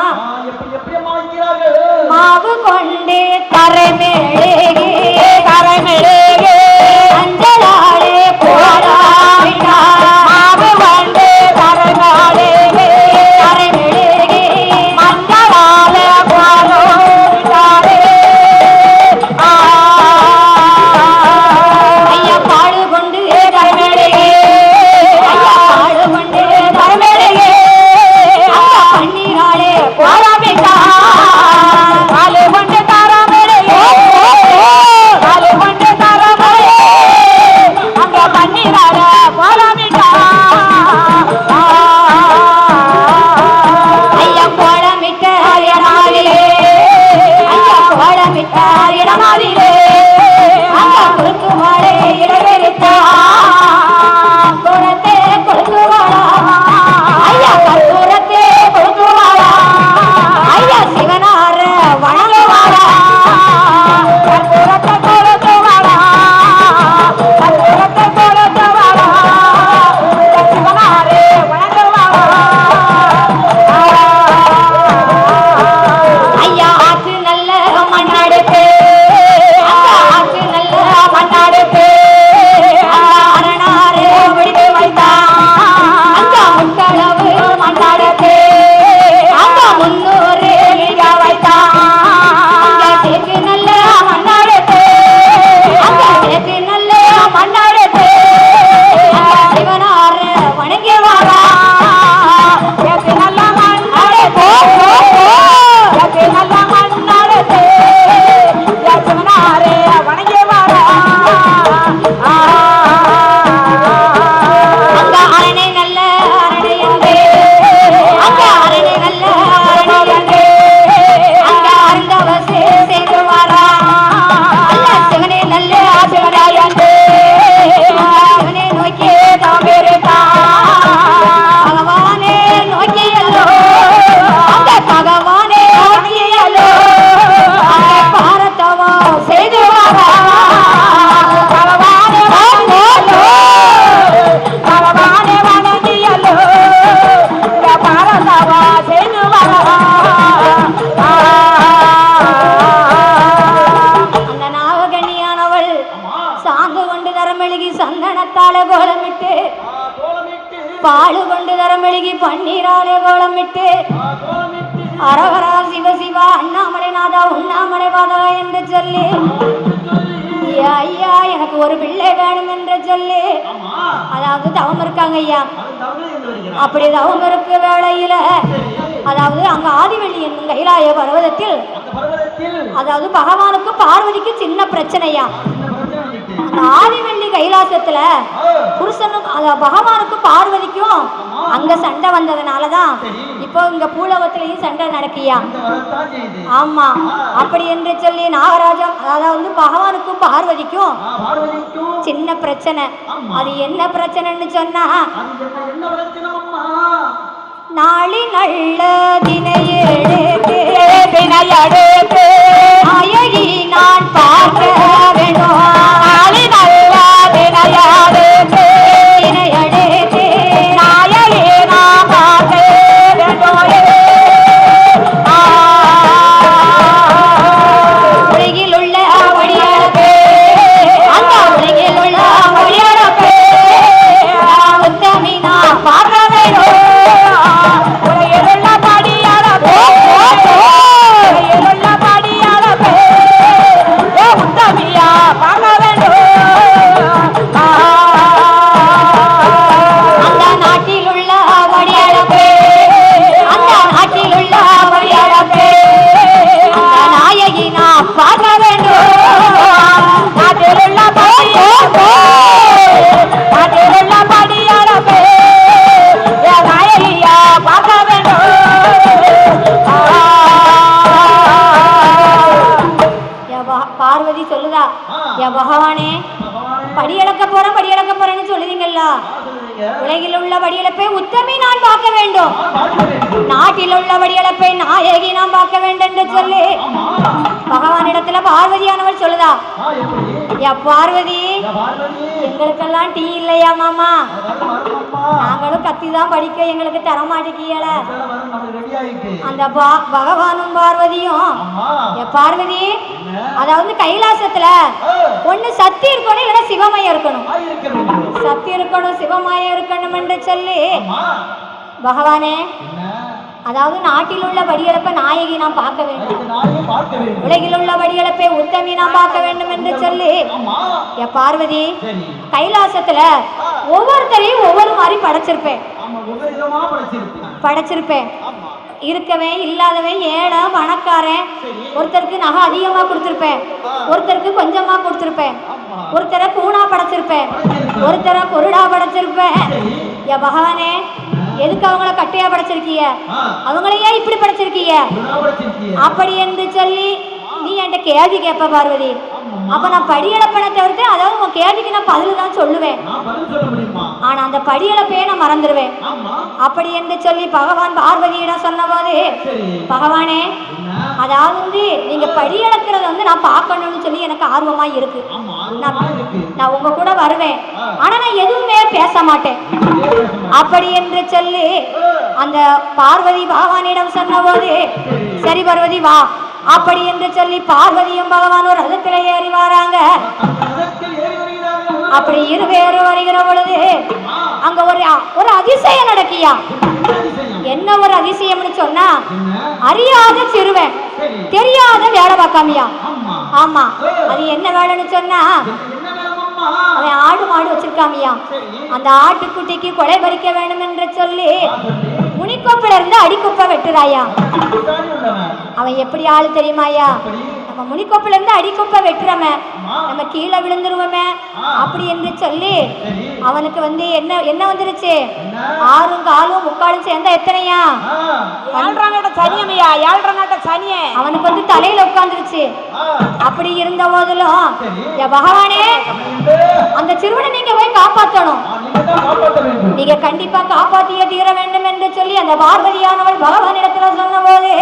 மாவு கொண்டு கரைமெழுகி அஞ்சலாலே போடாவிட்டா. மாவு கொண்டு கரைமெழுகி மஞ்சளாலே போடாவிட்டாரே. ஐயா பாடு கொண்டு கரைமெழுகி, ஐயா பாடு கொண்டு கரைமெழுகி கண்ணீராலே போடாவிட்டா. பாடு கொண்டு கரைமெழுகி, பாடு கொண்டு கரைமெழுகி சந்தனத்தால கோலமிட்டு கோலமிட்டு பாலு கொண்டு தரமெழுகி பன்னீராலே கோலமிட்டு கோலமிட்டு அரவரா சிவசிவா அண்ணாமலை நாதா உண்ணாமலை வாதா என்று சொல்லி ஐயா எனக்கு ஒரு பிள்ளை வேணும் என்று சொல்லி அதாவது தவம் இருக்காங்க ஐயா. அப்படி தவம் இருக்க வேளையில அதாவது அங்க ஆதிவெள்ளி என்னும் கைலாய பர்வதத்தில் அதாவது பகவானுக்கு பார்வதிக்கு சின்ன பிரச்சனையா. அந்த ஆதிவெள்ளி கைலாசத்துல புருஷனுக்கு பகவானுக்கு பார்வதிக்கும் அங்க சண்டை வந்ததுனாலதான் இப்போ இங்க பூலோகத்திலையும் சண்டை நடக்கியா. ஆமா அப்படி என்று சொல்லி நாகராஜம் அதாவது பகவானுக்கும் பார்வதிக்கும் சின்ன பிரச்சனை. அது என்ன பிரச்சனைன்னு சொன்னா நாளி நல்ல தினையெடுத்து நாயகி நான் பார்க்க வேண்டும். நாளி நல்ல தினையெடுத்து நாயகி நான் பார்க்க வேண்டும். உலகில் உள்ள வழியளப்பே அந்த உலகில் உள்ள வழியளப்பே உத்தமி நான் பார்க்க வேண்டும். பார்வதி சொல்லுதா பகவானே படியளக்க போறேன்னு சொல்லுவீங்கல்ல. உலகில் உள்ள படியளப்பை உத்தமி நான் பார்க்க வேண்டும். நாட்டில் உள்ள படியளப்பை நாயகி நான் பார்க்க வேண்டும் என்று சொல்லி பகவானிடத்துல பார்வதியானவர் சொல்லுதா பார்வதி எங்களுக்கெல்லாம் டீ இல்லையா மாமா, நாங்களும் கத்தி தான் படிக்க எங்களுக்கு தர மாட்டேங்கியல. அந்த பகவானும் பார்வதியும் பார்வதி அதாவது கைலாசத்துல ஒண்ணு சக்தி இருக்கணும் இல்லைன்னா சிவமயம் இருக்கணும். சக்தி இருக்கணும் சிவமயம் இருக்கணும் என்று சொல்லி பகவானே அதாவது நாட்டில் உள்ள வடியளப்பை நாயகி நாம் பார்க்க வேண்டும், உலகில் உள்ள வடியளப்பை உத்தமி நாம் பார்க்க வேண்டும் என்று சொல்லி பார்வதி கைலாசத்துல ஒவ்வொருத்தரையும் ஒவ்வொரு மாதிரி படைச்சிருப்பேன். இருக்கவன் இல்லாதவன் ஏழை பணக்காரன், ஒருத்தருக்கு நகை அதிகமா கொடுத்திருப்பேன், ஒருத்தருக்கு கொஞ்சமா கொடுத்திருப்பேன், ஒருத்தரை கூணா படைச்சிருப்பேன், ஒருத்தரை பொருடா படைச்சிருப்பேன். பகவானே எதுக்கு அவங்கள கட்டையா படைச்சிருக்கீங்க, அவங்களையே இப்படி படைச்சிருக்கீங்க அப்படி என்று சொல்லி நீ என்கிட்ட கேள்வி கேட்ப பார்வதி. அப்ப நான் படியளப்பனை தவிர்த்து அதாவது உன் கேள்விக்கு நான் பதில் தான் சொல்லுவேன், ஆனா அந்த படியளப்பையே நான் மறந்துடுவேன் அப்படி என்று சொல்லி பகவான் பார்வதியிடம் சொன்ன போது பகவானே அதாவது நீங்க படியளக்கிறத நான் பார்க்கணும்னு சொல்லி எனக்கு ஆர்வமா இருக்கு. நான் உங்க கூட வருவேன், ஆனா நான் எதுவுமே பேச மாட்டேன் அப்படி என்று சொல்லி அந்த பார்வதி பகவானிடம் சொன்ன போது சரி பார்வதி வா அப்படி என்று சொல்லி பார்வதியும் பகவான் ஒரு ரதத்துல ஏறி வராங்க. அப்படி இருவேறு வருகிற பொழுது அங்க ஒரு அதிசயம் நடக்கியா. என்ன ஒரு அதிசயம்னு சொன்னா அறியாத சிறுவன் தெரியாத வேலை பார்க்காமியா. ஆமா அது என்ன வேலைன்னு சொன்னா அவன் ஆடு மாடு வச்சிருக்காமியா. அந்த ஆட்டுக்குட்டிக்கு கொலை பறிக்க வேணும் என்று சொல்லி முனிக்கொப்பில இருந்து அடிக்குப்பை வெட்டுறாயா. அவன் எப்படி ஆளு தெரியுமாயா, நம்ம முனிக்கொப்பில இருந்து அடிக்குப்பை வெட்டுறமே நம்ம கீழே விழுந்துருவோமே அப்படி என்று சொல்லி அவனுக்கு என்ன வந்துருச்சு, 6 காலும் 3/4 சேர்ந்தா எத்தனையா, 7 சனியமையா, 7 சனிய அவனுக்கு தலையில உட்கார்ந்துருச்சு. அப்படி இருந்த போதிலும் பகவானே அந்த சிறுவனை நீங்க போய் காப்பாற்றணும், நீங்க கண்டிப்பா காப்பாற்றிய தீர வேண்டும் என்று சொல்லி அந்த பார்வதியானவள் பகவானிடத்துல சொன்ன போது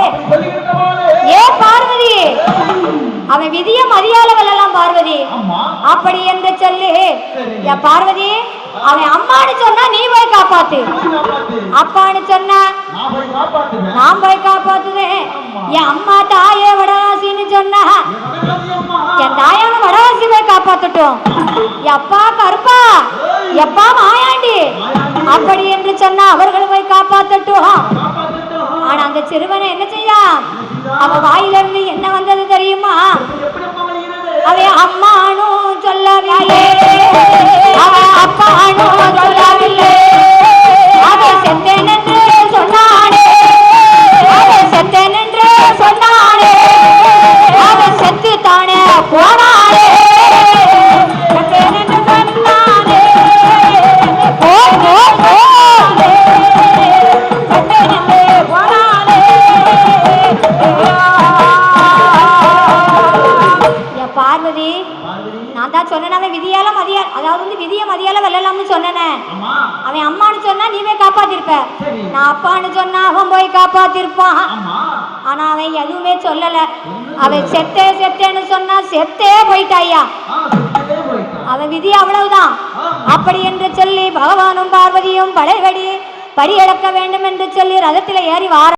ஏ பார்வதி அவன் விதிய மதியாளவள் எல்லாம் பார்வதி அப்படி என்று சொல்லி பார்வதி அவன் அம்மான்னு சொன்னா நீ போய் காப்பாத்து, அப்பான்னு சொன்னா நான் போய் காப்பாத்துவேன். என் அம்மா தாயே வடவாசின்னு சொன்னா என் தாயான வடவாசி போய் காப்பாத்துட்டோம். எப்பா கருப்பா, எப்பா மாயாண்டி அப்படி என்று சொன்னா அவர்கள் போய் காப்பாத்தட்டும். ஆனா அந்த சிறுவனை என்ன செய்யா, அவ வாயிலிருந்து என்ன வந்தது தெரியுமா? அவன் அம்மானும் சொல்லவில்லை, அவன் அப்பானும் சொல்லவில்லை, அவன் செத்தேன் என்று சொன்னானே, அவன் செத்தேன் என்று சொன்னானே, அவன் செத்து தானே போனானே, செத்தேன் என்று சொன்னானே, போ போ போனே, செத்தேன் என்று போனானே. பார்வதி, நான் தான் சொன்னேன் விதியால மதியா, அதாவது வந்து விதிய மதியால வெல்லலாம்னு சொன்னேனே. அவன் அம்மான்னு சொன்னா நீ போய் காப்பாத்திருப்ப, நான் அப்பான்னு சொன்னா அவன் போய் காப்பாத்திருப்பான். ஆனா அவன் எதுவுமே சொல்லல. அவன் செத்தே செத்தேன்னு சொன்னா செத்தே போயிட்டாயா, அவன் விதி அவ்வளவுதான். அப்படி என்று சொல்லி பகவானும் பார்வதியும் படைவடி படியளக்க வேண்டும் என்று சொல்லி ரதத்தில் ஏறி வார